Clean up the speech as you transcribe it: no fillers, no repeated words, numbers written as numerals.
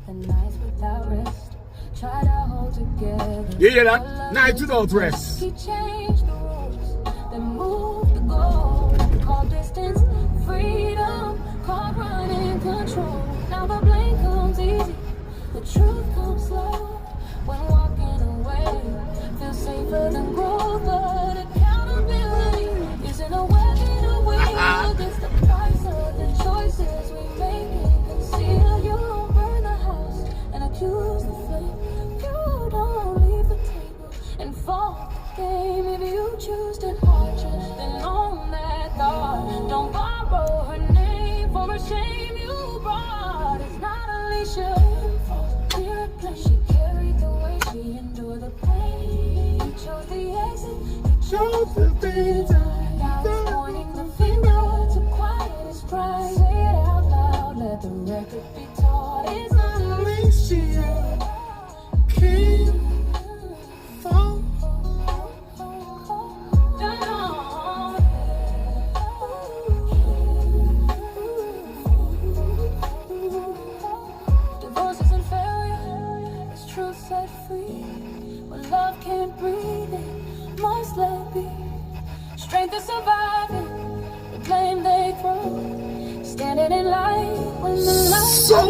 the nights without rest. Try to hold together. You hear that? Nights without rest. He changed the rules, then moved the goal. Called distance freedom, called running control. Now the blame comes easy, the truth comes slow. When walking away, feels safer than growth, but accountability isn't a weapon to wield. It's the price of the choices we make and conceal. You don't burn the house and accuse the flame. You don't leave the table and fall the game. If you choose to haunt you, then own that thought. Don't borrow her name for a shame you brought. It's not Alicia Kim Fault. She carried the weight, she endured the pain. You chose the exit, you chose the bitter. Now it's pointing the finger to quiet his pride. Say it out loud, let the record be taught. It's not Alicia Kim Fault. Divorce isn't failure, it's truth set free. When love can't breathe, it must let be. Strength is surviving, the blame they throw. Standing in light when the light So